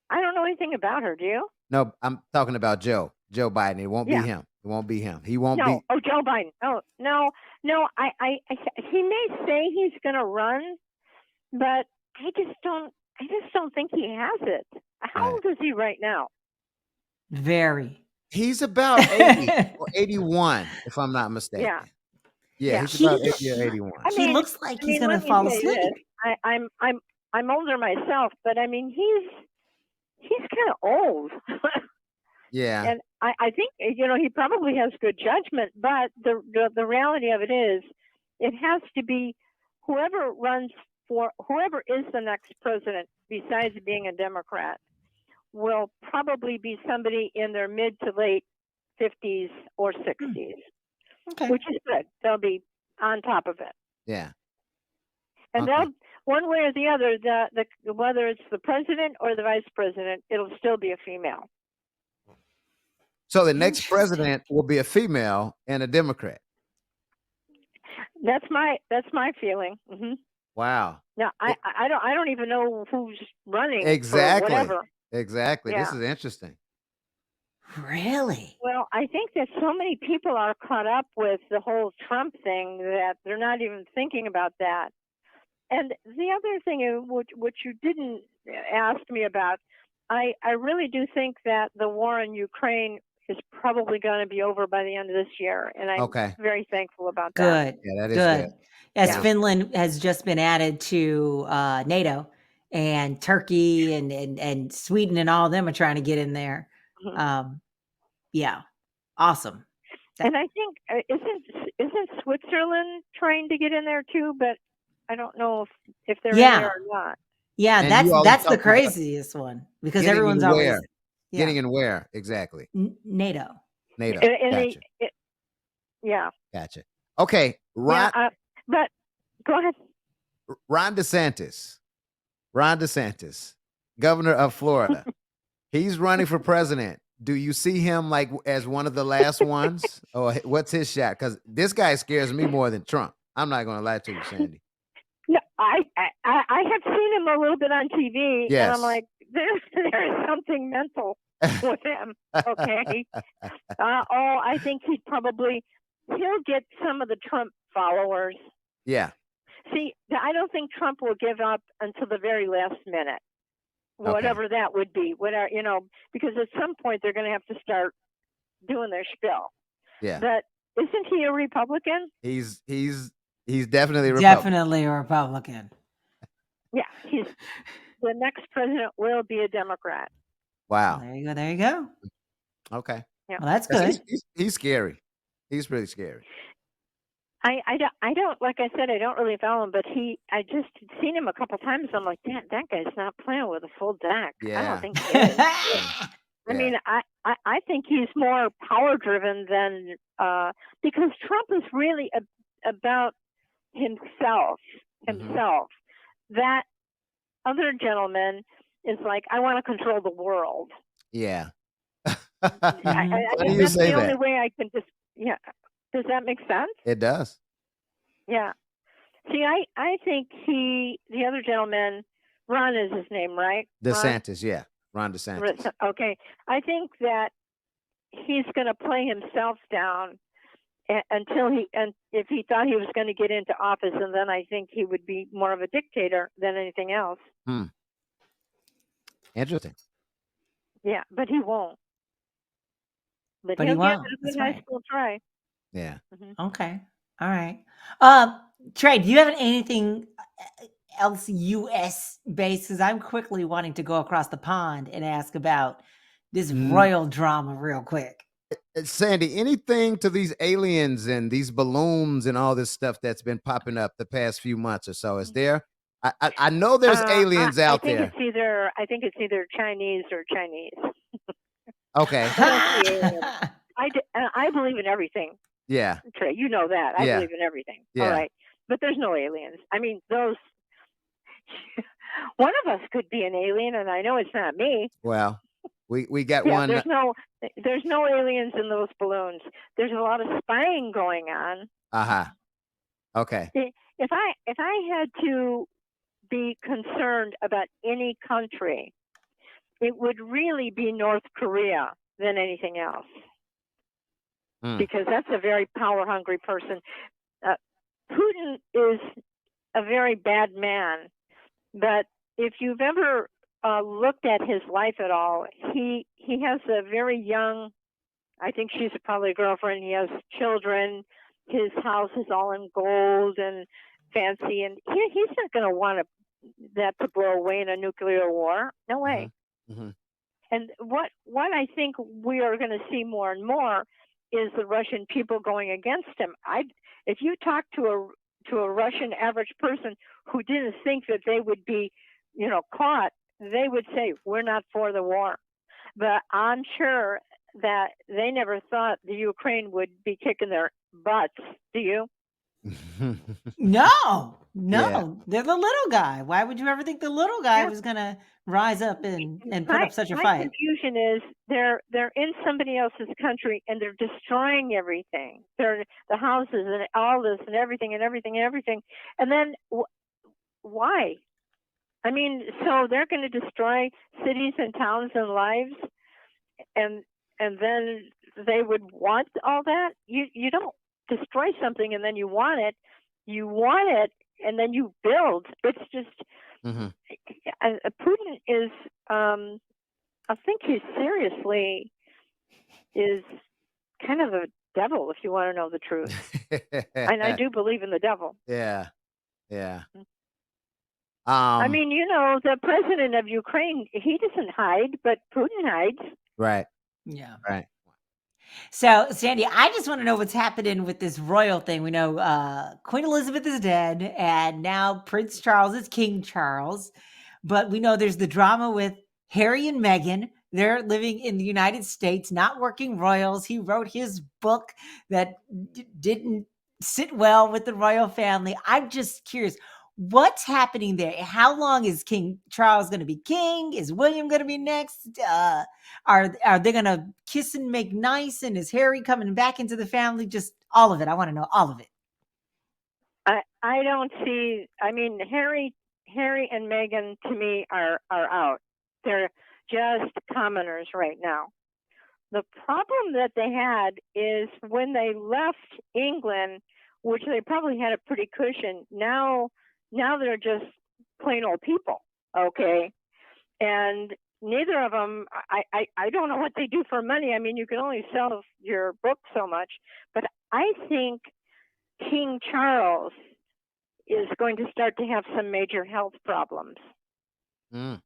I don't know anything about her. Do you? No, I'm talking about Joe Biden. It won't be him. It won't be him. He won't be. Oh, Joe Biden. Oh, no. He may say he's going to run, but I just don't think he has it. How old is he right now? Very. He's about 80 or 81, if I'm not mistaken. Yeah, he's about 80 or 81. He looks like he's going to fall asleep. I'm older myself, but I mean he's kind of old. Yeah. And I think he probably has good judgment, but the reality of it is, it has to be whoever is the next president, besides being a Democrat, will probably be somebody in their mid to late 50s or 60s, which is good. They'll be on top of it. Yeah. And they'll, one way or the other, whether it's the president or the vice president, it'll still be a female. So the next president will be a female and a Democrat. That's my feeling. Mm-hmm. Wow. Now I don't even know who's running. Exactly. For whatever. Exactly. Yeah. This is interesting. Really? Well, I think that so many people are caught up with the whole Trump thing that they're not even thinking about that. And the other thing, which you didn't ask me about, I really do think that the war in Ukraine is probably going to be over by the end of this year, and I'm very thankful about that. Good. Yeah, that is good. As Finland has just been added to NATO, and Turkey and Sweden and all of them are trying to get in there. Mm-hmm. Yeah, awesome. And I think isn't Switzerland trying to get in there too? But I don't know if they're in there or not. Yeah, and that's the craziest one, because everyone's always getting in where exactly? NATO. Gotcha. Gotcha. Okay, Ron. Yeah, but go ahead. Ron DeSantis, governor of Florida. He's running for president. Do you see him like as one of the last ones, or what's his shot? Because this guy scares me more than Trump. I'm not going to lie to you, Sandy. No, I have seen him a little bit on TV, and I'm like, there's something mental with him. Okay. I think he'll get some of the Trump followers. Yeah. See, I don't think Trump will give up until the very last minute. whatever that would be, whatever, because at some point they're going to have to start doing their spiel. Yeah. But isn't he a Republican? He's definitely a Republican. Definitely a Republican. Yeah, the next president will be a Democrat. Wow. There you go. There you go. Okay. Yeah. Well, that's good. He's scary. He's really scary. I don't, like I said, I don't really follow him, but I just seen him a couple times. I'm like, that guy's not playing with a full deck. I Yeah. don't think he is. I mean, I think he's more power driven than because Trump is really about himself. That other gentleman is like, I want to control the world. Yeah. I What do think you that's say the only that? way I can just, yeah. Does that make sense? It does. Yeah. See, I think the other gentleman, Ron is his name, right? DeSantis, yeah. Ron DeSantis. Okay. I think that he's going to play himself down until if he thought he was going to get into office, and then I think he would be more of a dictator than anything else. Interesting. Yeah, but he won't. But he he'll won't. give it a That's good high right. school try. Yeah. Okay. All right. Trey, do you have anything else U.S. based? Because I'm quickly wanting to go across the pond and ask about this royal drama real quick. Sandy, anything to these aliens and these balloons and all this stuff that's been popping up the past few months or so? Is there? I know there's aliens out there. I think it's either Chinese or Chinese. Okay. I believe in everything. Yeah. Trey, you know that. I believe in everything. Yeah. All right. But there's no aliens. I mean, those. One of us could be an alien, and I know it's not me. Well, we got one. There's no aliens in those balloons. There's a lot of spying going on. Okay. If I had to be concerned about any country, it would really be North Korea than anything else. Because that's a very power-hungry person. Putin is a very bad man, but if you've ever looked at his life at all, he has a very young, I think she's probably a girlfriend, he has children, his house is all in gold and fancy, and he's not going to want that to blow away in a nuclear war. No way. And what I think we are going to see more and more is the Russian people going against him. If you talk to a Russian average person who didn't think that they would be, caught, they would say, we're not for the war. But I'm sure that they never thought the Ukraine would be kicking their butts. Do you? No. They're the little guy. Why would you ever think the little guy was going to rise up and put up such a fight? My confusion is they're in somebody else's country and they're destroying everything. They're the houses and all this and everything. And then why? I mean, so they're going to destroy cities and towns and lives, and then they would want all that? You don't destroy something and then you want it. You want it and then you build. It's just Putin is. I think he seriously is kind of a devil, if you want to know the truth. And I do believe in the devil. Yeah. I mean, the president of Ukraine, he doesn't hide, but Putin hides. Right. Yeah. Right. So, Sandy, I just want to know what's happening with this royal thing. We know Queen Elizabeth is dead, and now Prince Charles is King Charles. But we know there's the drama with Harry and Meghan. They're living in the United States, not working royals. He wrote his book that didn't sit well with the royal family. I'm just curious. What's happening there? How long is King Charles going to be king? Is William going to be next? Are they going to kiss and make nice? And is Harry coming back into the family? Just all of it. I want to know all of it. I don't see. I mean, Harry and Meghan to me are out. They're just commoners right now. The problem that they had is when they left England, which they probably had a pretty cushion. Now they're just plain old people, okay? and neither of them. I don't know what they do for money. I mean, you can only sell your book so much, but I think King Charles is going to start to have some major health problems. Mm.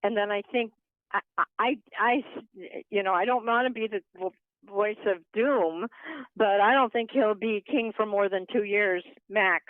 And then I think I I don't want to be the voice of doom, but I don't think he'll be king for more than 2 years max,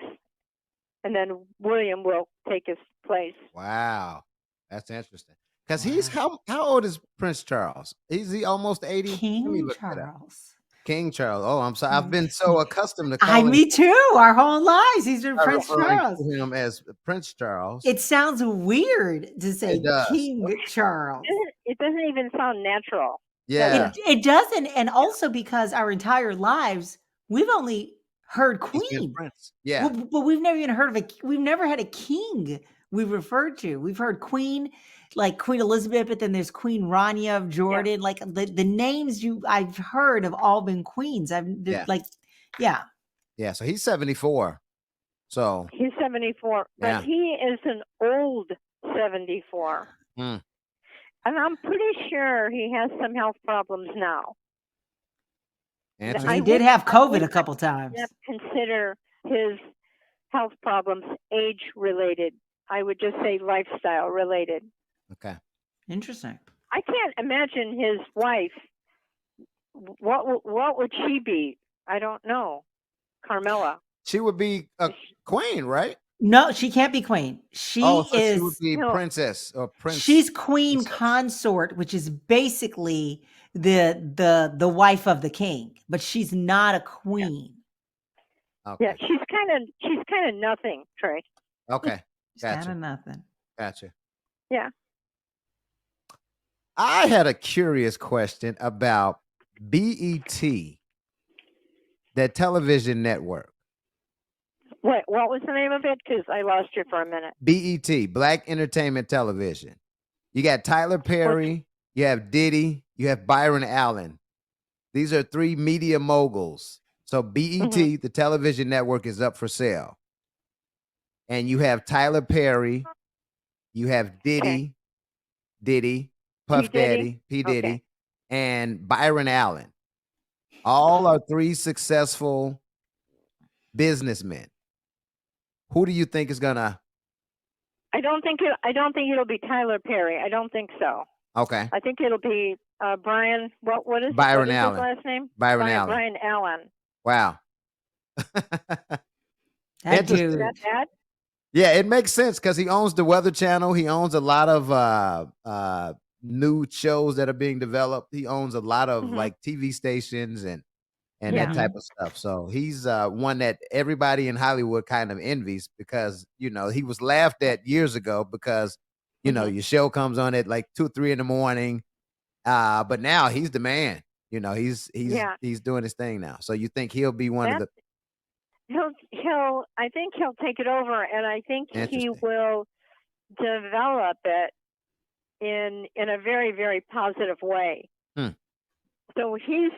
and then William will take his place. Wow, that's interesting. Because he's Wow. how old is Prince Charles? Is he almost 80? Let me King look that up. Charles. King Charles. Oh, I'm sorry. I've Mm. been so accustomed to I, calling me too. Our whole lives, he's been Prince referring Charles. to him as Prince Charles. It sounds weird to It say does. King Charles. It doesn't even sound natural. Yeah. It doesn't, and also because our entire lives we've only heard He's been Queen. Prince. Yeah. But we've never even heard of we've never had a king we've referred to. We've heard Queen, like Queen Elizabeth, but then there's Queen Rania of Jordan. Like the names I've heard have all been queens. Yeah. Yeah. Yeah. So he's 74. So He's 74, yeah. but he is an old 74. Mm. And I'm pretty sure he has some health problems now. He did have COVID a couple times. Consider his health problems age related. I would just say lifestyle related. Okay. Interesting. I can't imagine his wife. What would she be? I don't know. Carmela. She would be a queen, right? No, she can't be queen. She she would be princess or prince. She's queen consort, which is basically the wife of the king, but she's not a queen. Yeah, okay. Yeah, she's kind of nothing, Trey. Okay. She's kind of nothing. Gotcha. Yeah. I had a curious question about BET, that television network. What was the name of it? Because I lost you for a minute. BET, Black Entertainment Television. You got Tyler Perry, you have Diddy, you have Byron Allen. These are 3 media moguls. So BET, the television network, is up for sale. And you have Tyler Perry, you have Diddy, Puff Daddy, P. Diddy, and Byron Allen. All are 3 successful businessmen. Who do you think is gonna? I don't think it'll be Tyler Perry. I don't think so. Okay. I think it'll be Brian. What is Byron Allen? His last name? Byron Allen. Brian Allen. Wow. That dude. That? Yeah, it makes sense because he owns the Weather Channel. He owns a lot of new shows that are being developed. He owns a lot of like TV stations and that type of stuff. So he's one that everybody in Hollywood kind of envies because, he was laughed at years ago because, your show comes on at like 2, 3 in the morning. But now he's the man. He's doing his thing now. So you think he'll be one of the I think he'll take it over, and I think he will develop it in a very, very positive way. So he's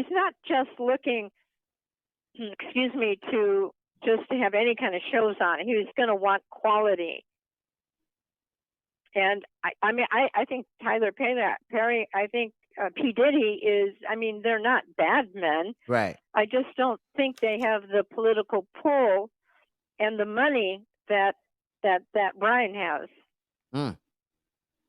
not just looking, to have any kind of shows on. He's going to want quality. And I think Tyler Perry, I think P. Diddy is, they're not bad men. Right. I just don't think they have the political pull and the money that Brian has.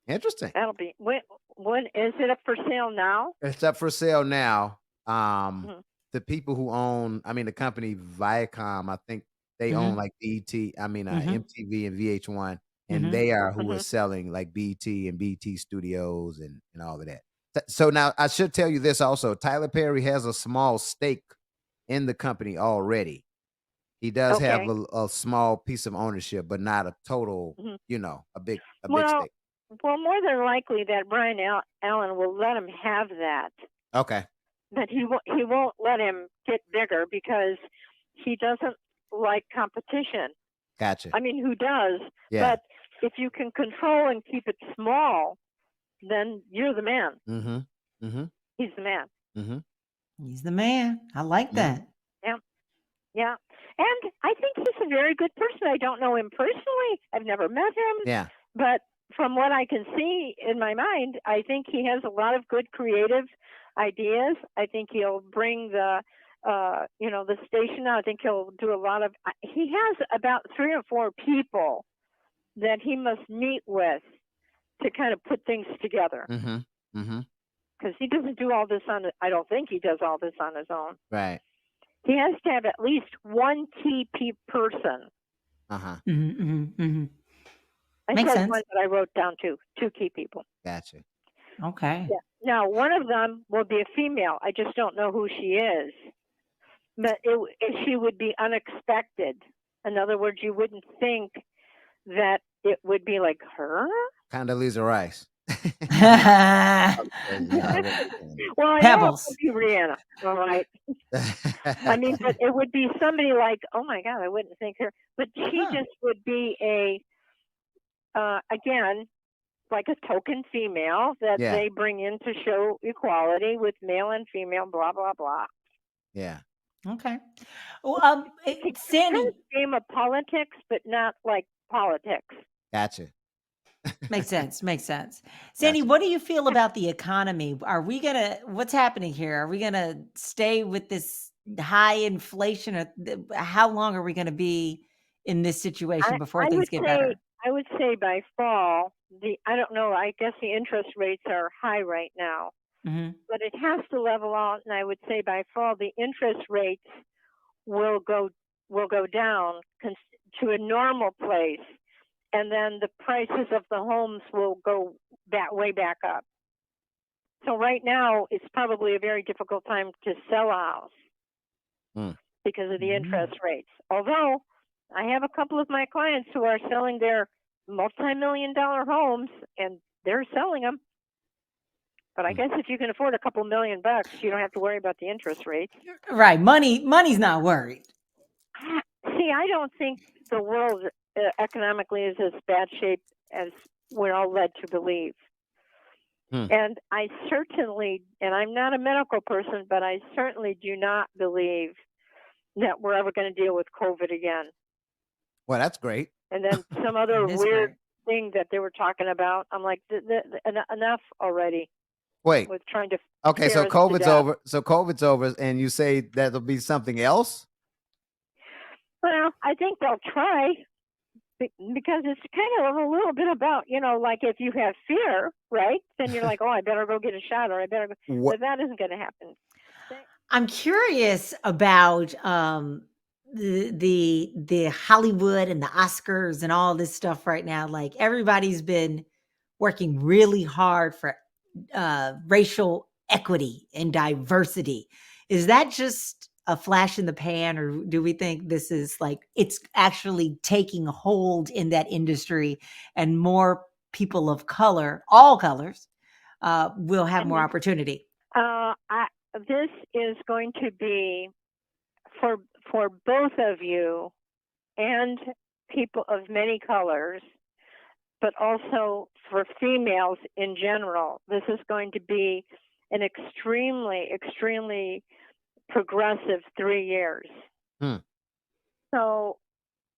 Interesting. That'll be when is it up for sale now? It's up for sale now. The people who own, the company Viacom, I think they own like BET, MTV and VH1, and they are who is selling like BET and BET Studios and all of that. So now I should tell you this also. Tyler Perry has a small stake in the company already. He does have a small piece of ownership, but not a total, a big stake. Well, more than likely that Brian Allen will let him have that. Okay. But he won't let him get bigger because he doesn't like competition. Gotcha. Who does? Yeah. But if you can control and keep it small, then you're the man. He's the man. He's the man. I like that. Yeah. And I think he's a very good person. I don't know him personally. I've never met him. Yeah. But from what I can see in my mind, I think he has a lot of good creative ideas. I think he'll bring the station out. I think he'll do a lot of. He has about 3 or 4 people that he must meet with to kind of put things together. Mm-hmm. Mm-hmm. Because he doesn't do all this I don't think he does all this on his own. Right. He has to have at least one key person. Uh-huh. I Makes said sense. one, but I wrote down 2 key people. Gotcha. Okay. Yeah. Now, one of them will be a female. I just don't know who she is. But she would be unexpected. In other words, you wouldn't think that it would be like her. Condoleezza Rice. Well, I know it Pebbles. would be Rihanna. All right. I mean, but it would be somebody like, oh my God, I wouldn't think her. But she just would be again, like a token female that they bring in to show equality with male and female, blah, blah, blah. Yeah. Okay. Well, It's Sandy, kind of a game of politics, but not like politics. Gotcha. makes sense. Makes sense. Sandy, Gotcha. what do you feel about the economy? What's happening here? Are we gonna stay with this high inflation, or how long are we gonna be in this situation before things get better? I would say by fall, I don't know, I guess the interest rates are high right now, but it has to level out. And I would say by fall, the interest rates will go down to a normal place. And then the prices of the homes will go way back up. So right now, it's probably a very difficult time to sell a house because of the interest rates. Although I have a couple of my clients who are selling their multi-million-dollar homes, and they're selling them. But I guess if you can afford a couple $1 million, you don't have to worry about the interest rates. Right. Money's not worried. See, I don't think the world economically is as bad shape as we're all led to believe. And I certainly, and I'm not a medical person, but I certainly do not believe that we're ever going to deal with COVID again. Well, that's great. And then some other weird thing that they were talking about. I'm like, enough already. Wait. With trying to. Okay, so COVID's over. So COVID's over, and you say that'll be something else? Well, I think they'll try. Because it's kind of a little bit about, like if you have fear, right? Then you're like, oh, I better go get a shot, or I better go. But that isn't going to happen. I'm curious about the Hollywood and the Oscars and all this stuff right now. Like everybody's been working really hard for racial equity and diversity. Is that just a flash in the pan, or do we think this is like it's actually taking hold in that industry and more people of color, all colors, will have more opportunity? This is going to be for both of you and people of many colors, but also for females in general. This is going to be an extremely, extremely progressive 3 years. So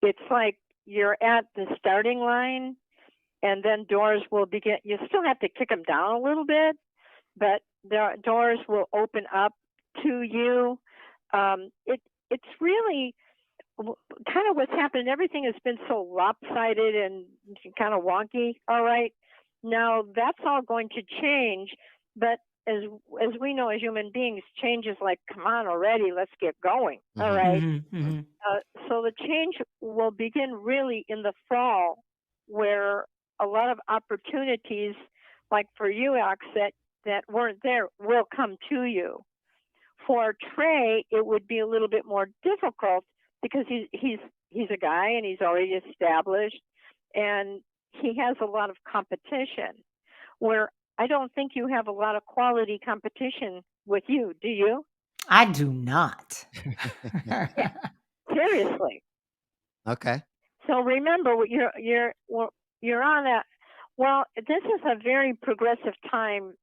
it's like you're at the starting line, and then doors will begin. You still have to kick them down a little bit, but the doors will open up to you. It's really kind of what's happened. Everything has been so lopsided and kind of wonky. All right, now that's all going to change, but as we know as human beings, change is like, come on already, let's get going. All right. So the change will begin really in the fall, where a lot of opportunities, like for you, Alex, that weren't there will come to you. For Trey, it would be a little bit more difficult because he's a guy and he's already established, and he has a lot of competition, where I don't think you have a lot of quality competition with you. Do you? I do not. Seriously. Okay. So remember, you're on a. Well, this is a very progressive time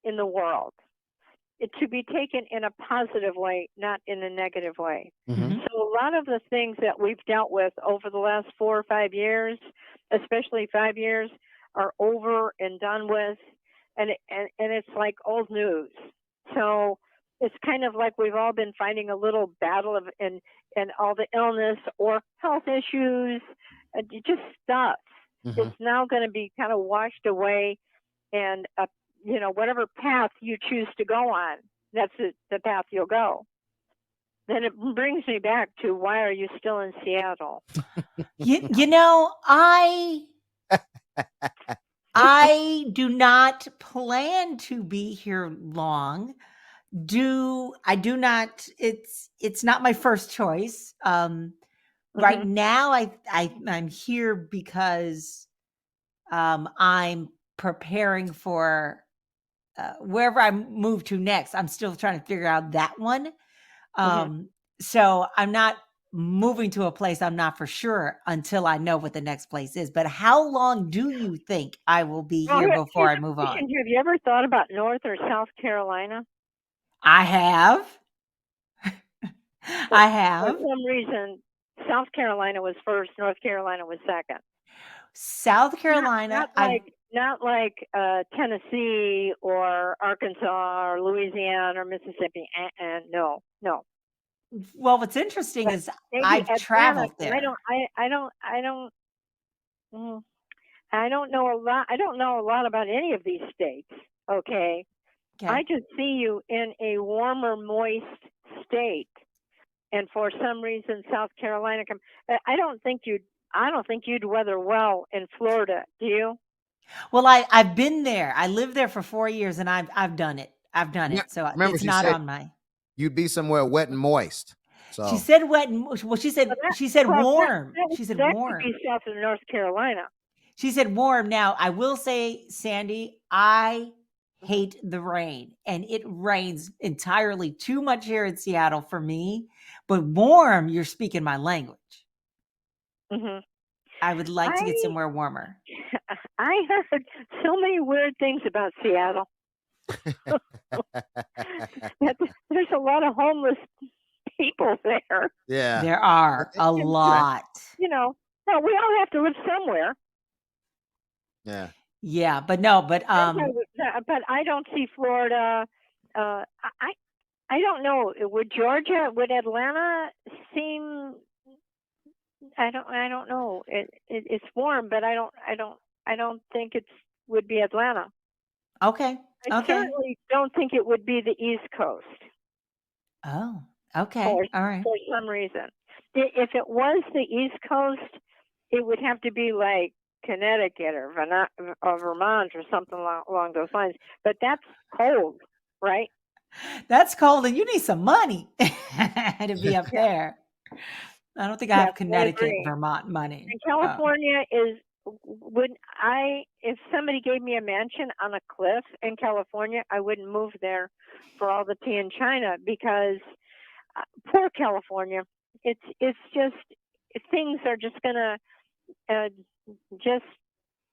in the world. It to be taken in a positive way, not in a negative way. So a lot of the things that we've dealt with over the last 4 or 5 years, especially 5 years, are over and done with, and it's like old news. So it's kind of like we've all been fighting a little battle of and all the illness or health issues, just stuff. Mhm. It's now going to be kind of washed away, and whatever path you choose to go on, that's the path you'll go. Then it brings me back to, why are you still in Seattle? You know, I do not plan to be here long. I do not, it's not my first choice. Right Mhm. now I'm here because I'm preparing for wherever I move to next. I'm still trying to figure out that one. Mhm. So I'm not moving to a place I'm not for sure until I know what the next place is. But how long do you think I will be Well, here before here's I a move question: on? have you ever thought about North or South Carolina? I have. For, I for have. some reason, South Carolina was first, North Carolina was second. South Not Carolina, not like not like Tennessee or Arkansas or Louisiana or Mississippi. No, no. well, what's interesting But is maybe I've Atlanta. traveled 'Cause I there. don't. I don't. mm, I don't know a lot. I don't know a lot about any of these states. Okay. I Okay. just see you in a warmer, moist state, and for some reason, South Carolina. I don't think you'd. I don't think you'd weather well in Florida. Do you? Well, I've been there. I lived there for 4 years and I've done it. I've done Yeah, it. So remember it's she not said on my. you'd be somewhere wet and moist. She So said wet and well, she said Well, warm. She said that could be warm. South of North Carolina. She said warm. Now, I will say, Sandy, I Mhm. hate the rain and it rains entirely too much here in Seattle for me. But warm, you're speaking my language. Mhm. I would like to get I somewhere warmer. I heard so many weird things about Seattle. That there's a lot of homeless people there. yeah. There are a And, Okay. lot. well, we all have to live somewhere. Yeah. Yeah, but no, but But I don't see Florida. Uh, I I don't know. Would Georgia? Would Atlanta seem? I don't know. It's warm, but I don't think it's would be Atlanta. okay. I Okay. certainly don't think it would be the East Coast Oh, okay. for All right. for some reason. If it was the East Coast, it would have to be like Connecticut or Vermont or something along those lines. But that's cold, right? That's cold and you need some money to be up Yeah. there. I don't think I Yes, have I Connecticut, agree. Vermont money. And California is would I if somebody gave me a mansion on a cliff in California, I wouldn't move there for all the tea in China because poor California. It's just things are just gonna uh, just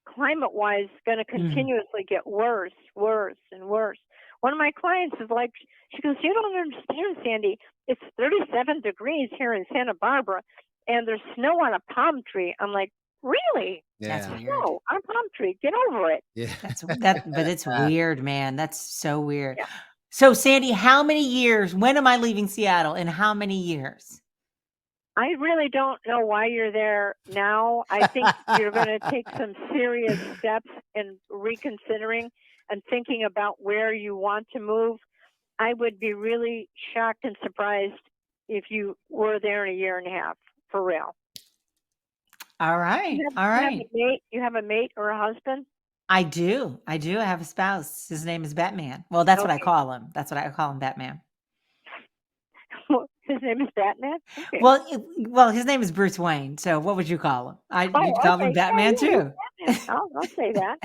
climate wise going to Mhm. continuously get worse, worse, and worse. One of my clients is like, she goes, "You don't understand, Sandy. It's 37 degrees here in Santa Barbara, and there's snow on a palm tree." I'm like, "Really? That's Yeah. weird. Snow on a palm tree? Get over it." Yeah. But it's weird, man. That's so weird. Yeah. So, Sandy, how many years? When am I leaving Seattle? In how many years? I really don't know why you're there now. I think you're going to take some serious steps in reconsidering and thinking about where you want to move. I would be really shocked and surprised if you were there in a year and a half, for real. All right. All You have right. a mate. You have a mate or a husband. I do. I do. I have a spouse. His name is Batman. Well, that's what I Okay. call him. That's what I call him, Batman. His name is Batman. Okay. Well, his name is Bruce Wayne. So, what would you call him? Oh, You'd call him okay. Yeah, Batman yeah, he's too. Batman. I'll say that.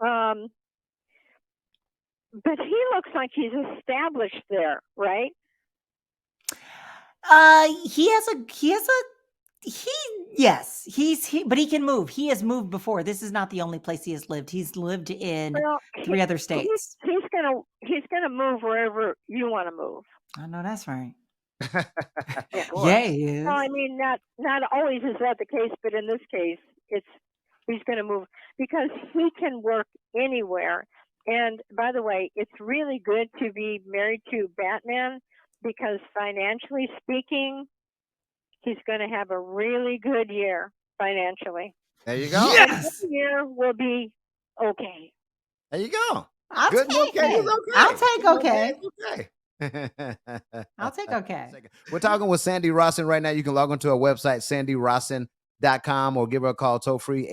Um, but he looks like he's established there, right? He yes, but he can move. He has moved before. This is not the only place he has lived. He's lived in Well, 3 other he's states. he's gonna move wherever you want to move. I know that's right. Yeah. Of Yeah, course. he No, I is. mean not always is that the case, but in this case, it's He's going to move because he can work anywhere. And by the way, it's really good to be married to Batman because financially speaking, he's going to have a really good year financially. There you go. And Yes. this year will be okay. There you go. I'll Good and take okay is it. okay. I'll take Good and okay. is okay. I'll take okay. We're talking with Sandy Rossin right now. You can log onto our website, sandyrossin.com, or give her a call toll free,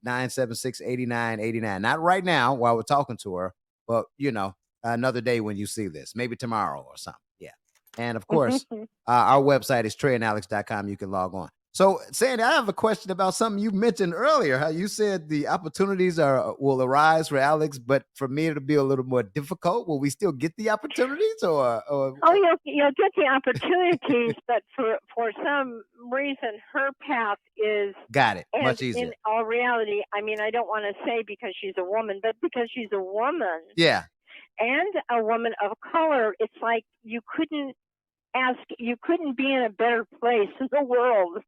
888-976-8989. Not right now while we're talking to her, but, another day when you see this, maybe tomorrow or something. Yeah. And of course, our website is treyandalexx.com. You can log on. So, Sandy, I have a question about something you mentioned earlier. How you said the opportunities will arise for Alex, but for me it'll be a little more difficult. Will we still get the opportunities, or? Oh, you'll get the opportunities, but for some reason, her path is. Got it. And Much easier. in all reality, I mean, I don't want to say because she's a woman, but because she's a woman. Yeah. And a woman of color, it's like you couldn't be in a better place in the world.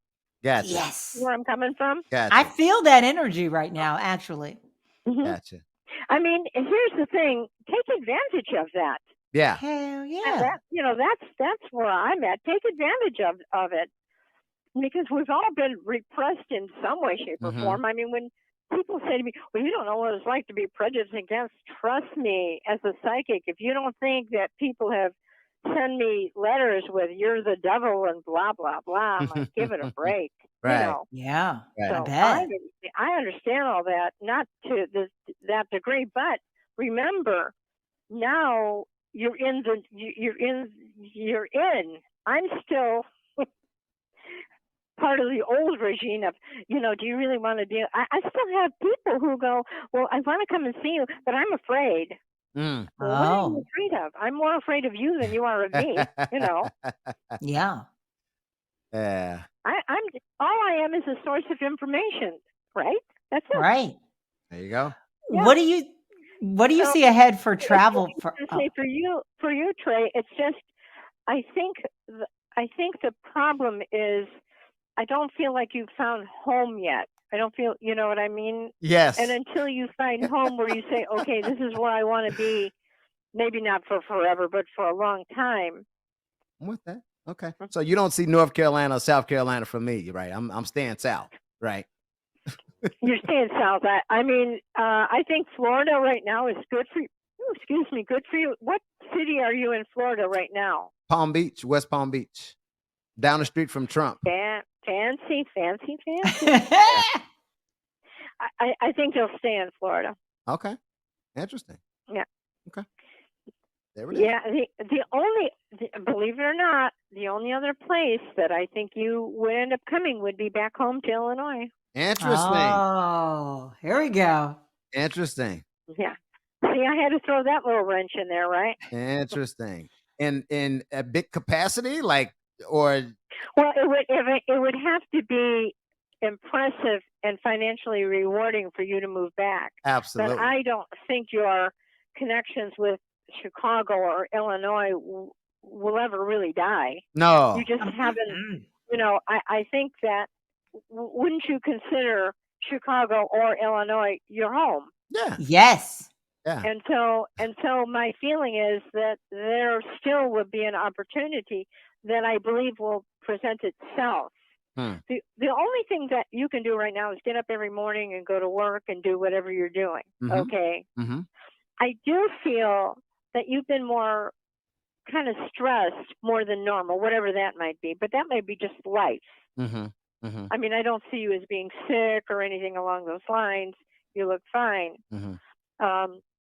Gotcha. Yes. Where I'm coming from? Gotcha. I feel that energy right now, actually. Mm-hmm. Gotcha. I mean, here's the thing: take advantage of that. Yeah. Hell And yeah. that's where I'm at. Take advantage of it because we've all been repressed in some way, shape, or form. I mean, when people say to me, "Well, you don't know what it's like to be prejudiced against," trust me, as a psychic, if you don't think that people have sent me letters with "you're the devil" and blah blah blah, I'm like, give it a break. Right. Yeah. Right. I So bet. I understand all that, not to that degree, but remember, now you're in. I'm still part of the old regime of, do you really want to deal? I still have people who go, well, I want to come and see you, but I'm afraid. Mm. Well, what are you Oh. afraid of? I'm more afraid of you than you are of me. Yeah. Yeah. I'm all I am is a source of information, right? That's it. Right. There you go. Yeah. What do you see ahead for travel? Say for you, Trey, it's just I think the problem is I don't feel like you've found home yet. I don't feel, you know what I mean? Yes. And until you find home where you say, okay, this is where I want to be, maybe not for forever, but for a long time. I'm with that. Okay. So you don't see North Carolina or South Carolina for me, right? I'm staying south, right? You're staying south. I mean, I think Florida right now is good for you. Oh, excuse me, good for you. What city are you in Florida right now? Palm Beach, West Palm Beach, down the street from Trump. Fancy. I think you'll stay in Florida. Okay. Interesting. Yeah. Okay. There it is. Yeah. Believe it or not, the only other place that I think you would end up coming would be back home to Illinois. Interesting. Oh, here we go. Interesting. Yeah. See, I had to throw that little wrench in there, right? Interesting. In a big capacity, or well, it would have to be impressive and financially rewarding for you to move back. Absolutely. But I don't think your connections with Chicago or Illinois will ever really die. No. You just haven't. I think that wouldn't you consider Chicago or Illinois your home? Yeah. Yes. Yeah. And so my feeling is that there still would be an opportunity that I believe will present itself. The only thing that you can do right now is get up every morning and go to work and do whatever you're doing. Okay. I do feel that you've been more kind of stressed more than normal, whatever that might be, but that might be just life. I mean, I don't see you as being sick or anything along those lines. You look fine.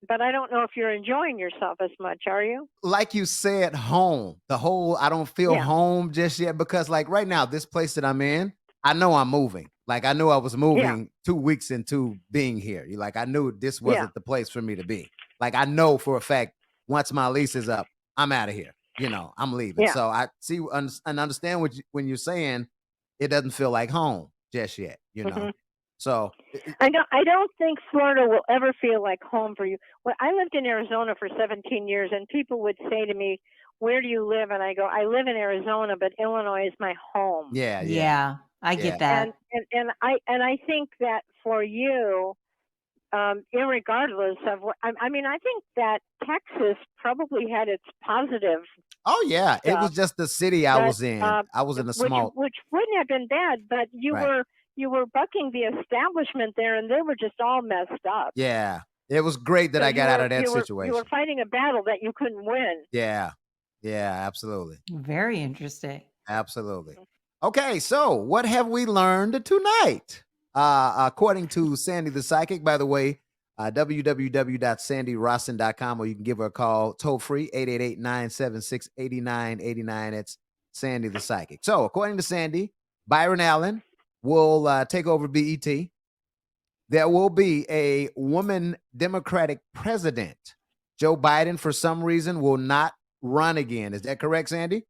But I don't know if you're enjoying yourself as much, are you? Like you said, home. The whole I don't feel home just yet because right now, this place that I'm in, I know I'm moving. I knew I was moving 2 weeks into being here. I knew this wasn't the place for me to be. I know for a fact, once my lease is up, I'm out of here. I'm leaving. Yeah. So I see and understand when you're saying it doesn't feel like home just yet, So I don't think Florida will ever feel like home for you. Well, I lived in Arizona for 17 years, and people would say to me, "Where do you live?" And I go, "I live in Arizona, but Illinois is my home." Yeah. I get that. And I think that for you, irregardless of what. I mean, I think that Texas probably had its positive. Oh yeah, it was stuff, just the city I but, was in. I was in a small. which wouldn't have been bad, but you Right. were bucking the establishment there, and they were just all messed up. Yeah, it was great that So I got out of that you were situation. fighting a battle that you couldn't win. Yeah, absolutely, Very interesting. absolutely. Okay, so what have we learned tonight? According to Sandy the Psychic, by the way, www.sandyrossen.com, or you can give her a call toll free 888-976-8989. It's Sandy the Psychic. So, according to Sandy, Byron Allen will take over BET. There will be a woman Democratic president. Joe Biden, for some reason, will not run again. Is that correct, Sandy?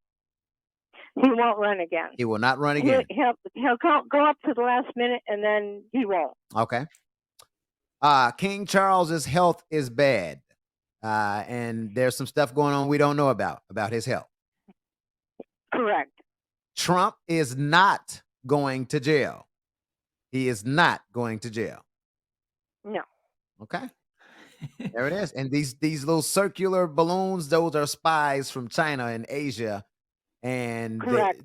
He won't run again. He will not run again. He'll go up to the last minute, and then he won't. Okay. King Charles's health is bad, and there's some stuff going on we don't know about his health. Correct. Trump is not going to jail. He is not going to jail. No. Okay. There it is. And these little circular balloons, those are spies from China and Asia, and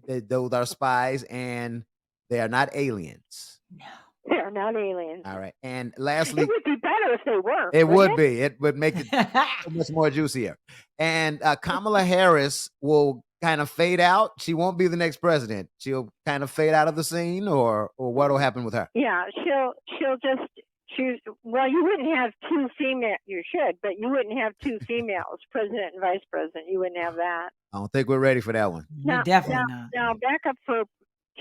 those are spies, and they are not aliens. No. They're not aliens. All right. And lastly, it would be better if they were. It would be. It would make it so much more juicier. And Kamala Harris will kind of fade out. She won't be the next president. She'll kind of fade out of the scene, or what will happen with her? Yeah, she'll just choose. Well, you wouldn't have two female. You should, but you wouldn't have two females, president and vice president. You wouldn't have that. I don't think we're ready for that one. No, definitely not. Now, back up for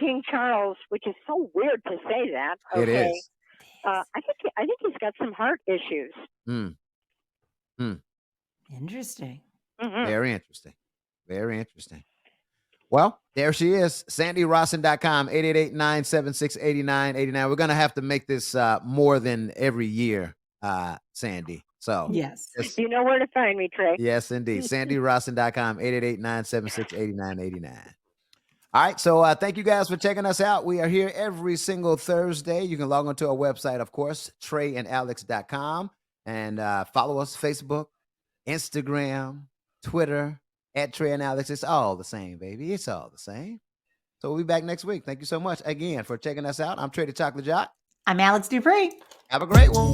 King Charles, which is so weird to say that. Okay. It is. I think he's got some heart issues. Interesting. Mm-hmm. Very interesting. Very interesting. Well, there she is. SandyRossen.com, 888-976-8989. We're going to have to make this more than every year, Sandy. So yes. You know where to find me, Trey. Yes, indeed. SandyRossen.com, 888-976-8989. All right. So thank you guys for checking us out. We are here every single Thursday. You can log on to our website, of course, TreyandAlexx.com, and follow us Facebook, Instagram, Twitter, at Trey and Alexx. It's all the same, baby. It's all the same. So we'll be back next week. Thank you so much again for checking us out. I'm Trey the Chocolate Jock. I'm Alex Dupree. Have a great one.